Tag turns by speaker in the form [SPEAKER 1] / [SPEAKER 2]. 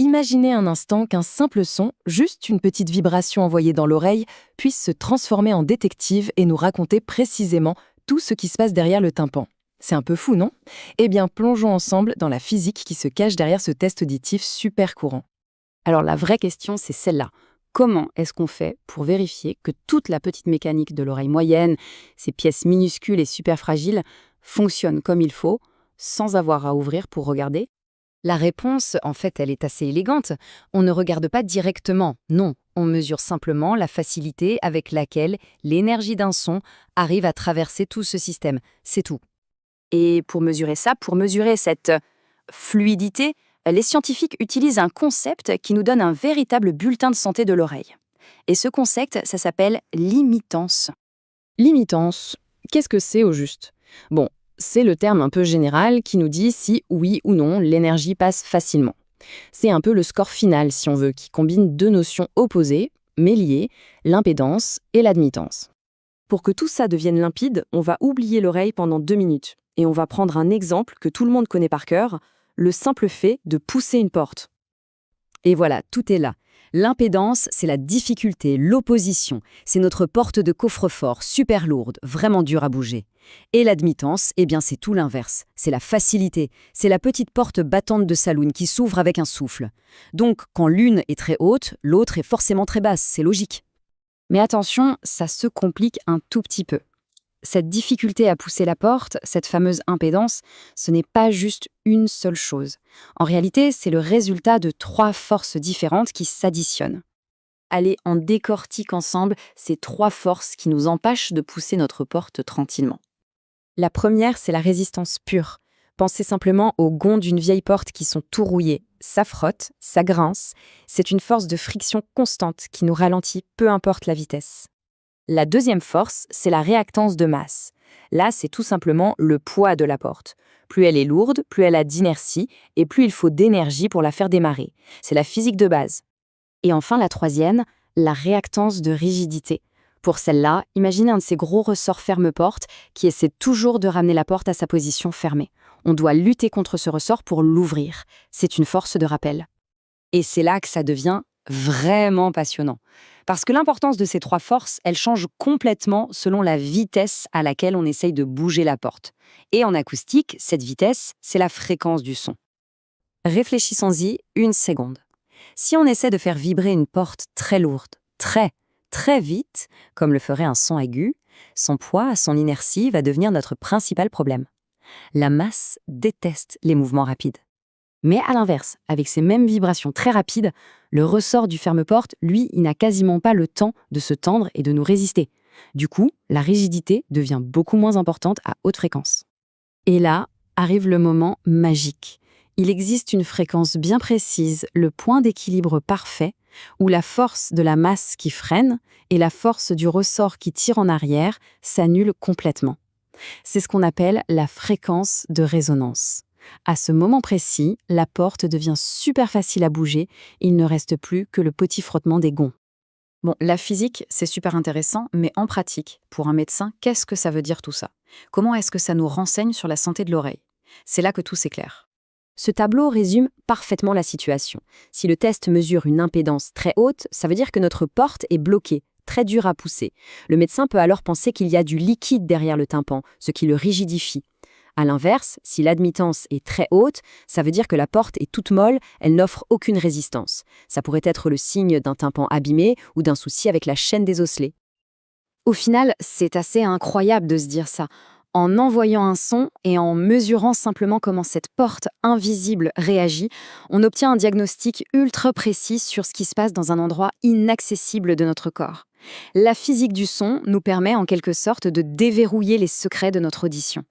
[SPEAKER 1] Imaginez un instant qu'un simple son, juste une petite vibration envoyée dans l'oreille, puisse se transformer en détective et nous raconter précisément tout ce qui se passe derrière le tympan. C'est un peu fou, non? Eh bien, plongeons ensemble dans la physique qui se cache derrière ce test auditif super courant.
[SPEAKER 2] Alors la vraie question, c'est celle-là. Comment est-ce qu'on fait pour vérifier que toute la petite mécanique de l'oreille moyenne, ces pièces minuscules et super fragiles, fonctionne comme il faut, sans avoir à ouvrir pour regarder?
[SPEAKER 3] La réponse, en fait, elle est assez élégante. On ne regarde pas directement, non. On mesure simplement la facilité avec laquelle l'énergie d'un son arrive à traverser tout ce système. C'est tout.
[SPEAKER 2] Et pour mesurer ça, pour mesurer cette fluidité, les scientifiques utilisent un concept qui nous donne un véritable bulletin de santé de l'oreille. Et ce concept, ça s'appelle l'imitance.
[SPEAKER 1] L'imitance, qu'est-ce que c'est au juste? Bon, c'est le terme un peu général qui nous dit si, oui ou non, l'énergie passe facilement. C'est un peu le score final, si on veut, qui combine deux notions opposées, mais liées, l'impédance et l'admittance. Pour que tout ça devienne limpide, on va oublier l'oreille pendant 2 minutes. Et on va prendre un exemple que tout le monde connaît par cœur, le simple fait de pousser une porte.
[SPEAKER 3] Et voilà, tout est là. L'impédance, c'est la difficulté, l'opposition. C'est notre porte de coffre-fort, super lourde, vraiment dure à bouger. Et l'admittance, eh bien c'est tout l'inverse. C'est la facilité. C'est la petite porte battante de saloon qui s'ouvre avec un souffle. Donc, quand l'une est très haute, l'autre est forcément très basse, c'est logique.
[SPEAKER 2] Mais attention, ça se complique un tout petit peu. Cette difficulté à pousser la porte, cette fameuse impédance, ce n'est pas juste une seule chose. En réalité, c'est le résultat de 3 forces différentes qui s'additionnent. Allez, on décortique ensemble ces 3 forces qui nous empêchent de pousser notre porte tranquillement.
[SPEAKER 1] La première, c'est la résistance pure. Pensez simplement aux gonds d'une vieille porte qui sont tout rouillés. Ça frotte, ça grince. C'est une force de friction constante qui nous ralentit, peu importe la vitesse. La deuxième force, c'est la réactance de masse. Là, c'est tout simplement le poids de la porte. Plus elle est lourde, plus elle a d'inertie, et plus il faut d'énergie pour la faire démarrer. C'est la physique de base.
[SPEAKER 2] Et enfin, la troisième, la réactance de rigidité. Pour celle-là, imaginez un de ces gros ressorts ferme-porte qui essaie toujours de ramener la porte à sa position fermée. On doit lutter contre ce ressort pour l'ouvrir. C'est une force de rappel. Et c'est là que ça devient vraiment passionnant. Parce que l'importance de ces 3 forces, elle change complètement selon la vitesse à laquelle on essaye de bouger la porte. Et en acoustique, cette vitesse, c'est la fréquence du son. Réfléchissons-y une seconde. Si on essaie de faire vibrer une porte très lourde, très vite, comme le ferait un son aigu, son poids, son inertie va devenir notre principal problème. La masse déteste les mouvements rapides. Mais à l'inverse, avec ces mêmes vibrations très rapides, le ressort du ferme-porte, lui, il n'a quasiment pas le temps de se tendre et de nous résister. Du coup, la rigidité devient beaucoup moins importante à haute fréquence. Et là, arrive le moment magique. Il existe une fréquence bien précise, le point d'équilibre parfait, où la force de la masse qui freine et la force du ressort qui tire en arrière s'annulent complètement. C'est ce qu'on appelle la fréquence de résonance. À ce moment précis, la porte devient super facile à bouger, il ne reste plus que le petit frottement des gonds. Bon, la physique, c'est super intéressant, mais en pratique, pour un médecin, qu'est-ce que ça veut dire tout ça? Comment est-ce que ça nous renseigne sur la santé de l'oreille? C'est là que tout s'éclaire. Ce tableau résume parfaitement la situation. Si le test mesure une impédance très haute, ça veut dire que notre porte est bloquée, très dure à pousser. Le médecin peut alors penser qu'il y a du liquide derrière le tympan, ce qui le rigidifie. À l'inverse, si l'admittance est très haute, ça veut dire que la porte est toute molle, elle n'offre aucune résistance. Ça pourrait être le signe d'un tympan abîmé ou d'un souci avec la chaîne des osselets. Au final, c'est assez incroyable de se dire ça. En envoyant un son et en mesurant simplement comment cette porte invisible réagit, on obtient un diagnostic ultra précis sur ce qui se passe dans un endroit inaccessible de notre corps. La physique du son nous permet en quelque sorte de déverrouiller les secrets de notre audition.